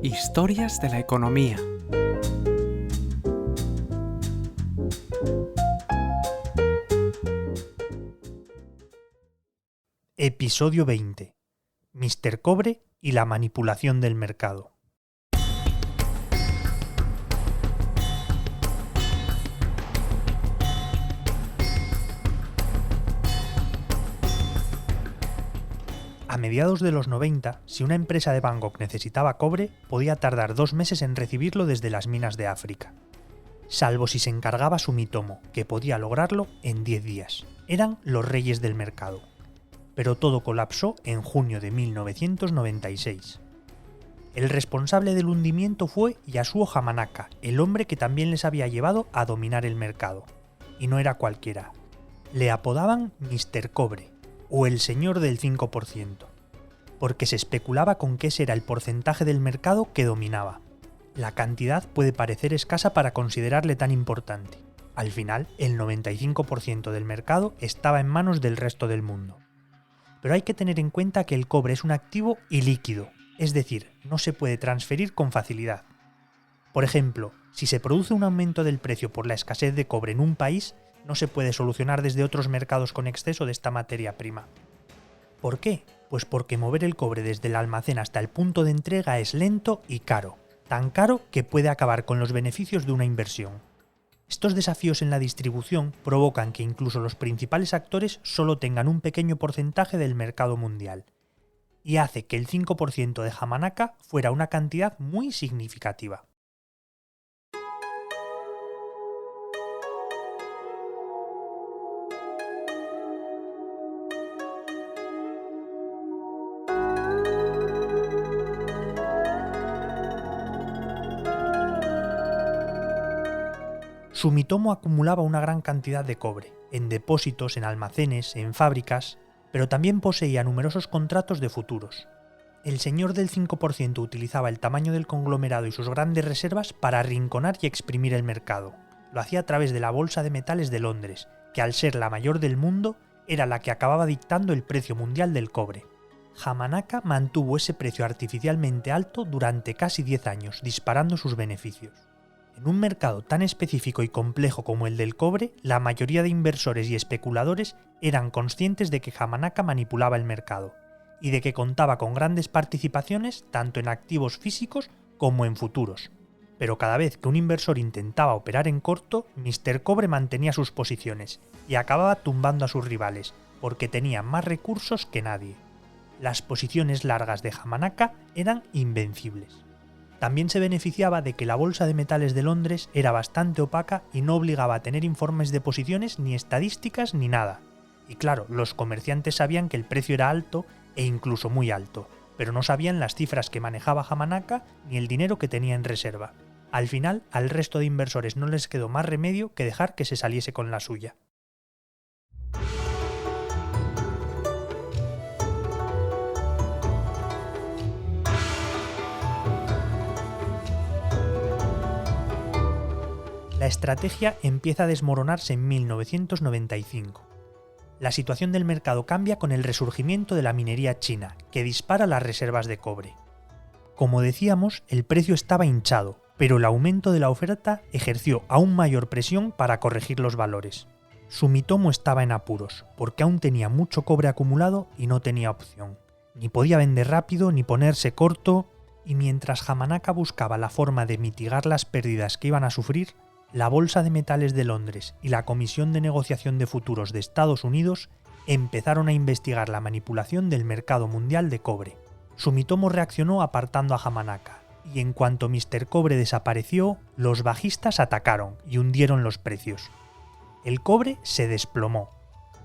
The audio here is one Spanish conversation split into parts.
Historias de la economía. Episodio 20. Mr. Cobre y la manipulación del mercado. A mediados de los 90, si una empresa de Bangkok necesitaba cobre, podía tardar 2 meses en recibirlo desde las minas de África. Salvo si se encargaba Sumitomo, que podía lograrlo en 10 días. Eran los reyes del mercado. Pero todo colapsó en junio de 1996. El responsable del hundimiento fue Yasuo Hamanaka, el hombre que también les había llevado a dominar el mercado. Y no era cualquiera. Le apodaban Mr. Cobre, o el señor del 5%, porque se especulaba con que ese era el porcentaje del mercado que dominaba. La cantidad puede parecer escasa para considerarle tan importante. Al final, el 95% del mercado estaba en manos del resto del mundo. Pero hay que tener en cuenta que el cobre es un activo ilíquido, es decir, no se puede transferir con facilidad. Por ejemplo, si se produce un aumento del precio por la escasez de cobre en un país, no se puede solucionar desde otros mercados con exceso de esta materia prima. ¿Por qué? Pues porque mover el cobre desde el almacén hasta el punto de entrega es lento y caro, tan caro que puede acabar con los beneficios de una inversión. Estos desafíos en la distribución provocan que incluso los principales actores solo tengan un pequeño porcentaje del mercado mundial, y hace que el 5% de Hamanaka fuera una cantidad muy significativa. Sumitomo acumulaba una gran cantidad de cobre, en depósitos, en almacenes, en fábricas, pero también poseía numerosos contratos de futuros. El señor del 5% utilizaba el tamaño del conglomerado y sus grandes reservas para arrinconar y exprimir el mercado. Lo hacía a través de la Bolsa de Metales de Londres, que al ser la mayor del mundo, era la que acababa dictando el precio mundial del cobre. Hamanaka mantuvo ese precio artificialmente alto durante casi 10 años, disparando sus beneficios. En un mercado tan específico y complejo como el del cobre, la mayoría de inversores y especuladores eran conscientes de que Hamanaka manipulaba el mercado, y de que contaba con grandes participaciones tanto en activos físicos como en futuros. Pero cada vez que un inversor intentaba operar en corto, Mr. Cobre mantenía sus posiciones, y acababa tumbando a sus rivales, porque tenía más recursos que nadie. Las posiciones largas de Hamanaka eran invencibles. También se beneficiaba de que la Bolsa de Metales de Londres era bastante opaca y no obligaba a tener informes de posiciones ni estadísticas ni nada. Y claro, los comerciantes sabían que el precio era alto e incluso muy alto, pero no sabían las cifras que manejaba Hamanaka ni el dinero que tenía en reserva. Al final, al resto de inversores no les quedó más remedio que dejar que se saliese con la suya. La estrategia empieza a desmoronarse en 1995. La situación del mercado cambia con el resurgimiento de la minería china, que dispara las reservas de cobre. Como decíamos, el precio estaba hinchado, pero el aumento de la oferta ejerció aún mayor presión para corregir los valores. Sumitomo estaba en apuros, porque aún tenía mucho cobre acumulado y no tenía opción. Ni podía vender rápido ni ponerse corto, y mientras Hamanaka buscaba la forma de mitigar las pérdidas que iban a sufrir, la Bolsa de Metales de Londres y la Comisión de Negociación de Futuros de Estados Unidos empezaron a investigar la manipulación del mercado mundial de cobre. Sumitomo reaccionó apartando a Hamanaka, y en cuanto Mr. Cobre desapareció, los bajistas atacaron y hundieron los precios. El cobre se desplomó.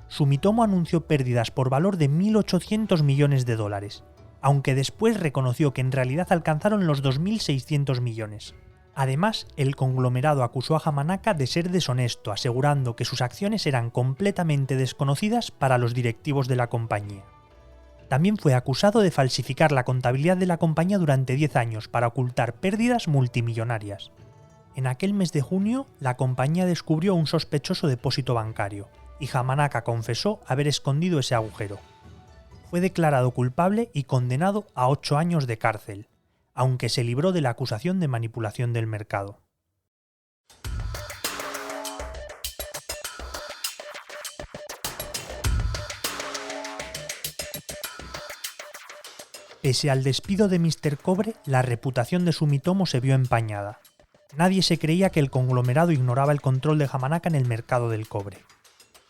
Sumitomo anunció pérdidas por valor de $1.800 millones, aunque después reconoció que en realidad alcanzaron los 2.600 millones. Además, el conglomerado acusó a Hamanaka de ser deshonesto, asegurando que sus acciones eran completamente desconocidas para los directivos de la compañía. También fue acusado de falsificar la contabilidad de la compañía durante 10 años para ocultar pérdidas multimillonarias. En aquel mes de junio, la compañía descubrió un sospechoso depósito bancario, y Yamanaka confesó haber escondido ese agujero. Fue declarado culpable y condenado a 8 años de cárcel, aunque se libró de la acusación de manipulación del mercado. Pese al despido de Mr. Cobre, la reputación de Sumitomo se vio empañada. Nadie se creía que el conglomerado ignoraba el control de Yamanaka en el mercado del cobre.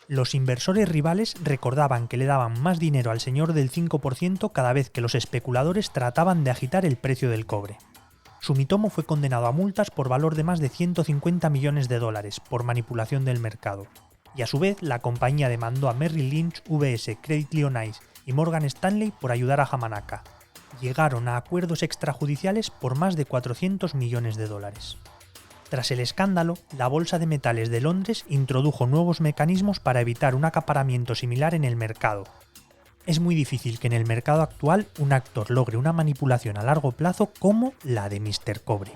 Los inversores rivales recordaban que le daban más dinero al señor del 5% cada vez que los especuladores trataban de agitar el precio del cobre. Sumitomo fue condenado a multas por valor de más de 150 millones de dólares por manipulación del mercado, y a su vez la compañía demandó a Merrill Lynch, UBS, Credit Lyonnais y Morgan Stanley por ayudar a Yamanaka. Llegaron a acuerdos extrajudiciales por más de 400 millones de dólares. Tras el escándalo, la Bolsa de Metales de Londres introdujo nuevos mecanismos para evitar un acaparamiento similar en el mercado. Es muy difícil que en el mercado actual un actor logre una manipulación a largo plazo como la de Mr. Cobre.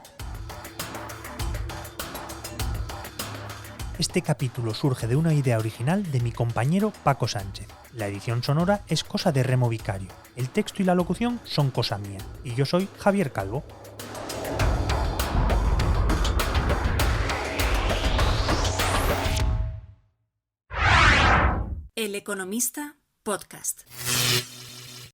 Este capítulo surge de una idea original de mi compañero Paco Sánchez. La edición sonora es cosa de Remo Vicario. El texto y la locución son cosa mía. Y yo soy Javier Calvo. El Economista Podcast.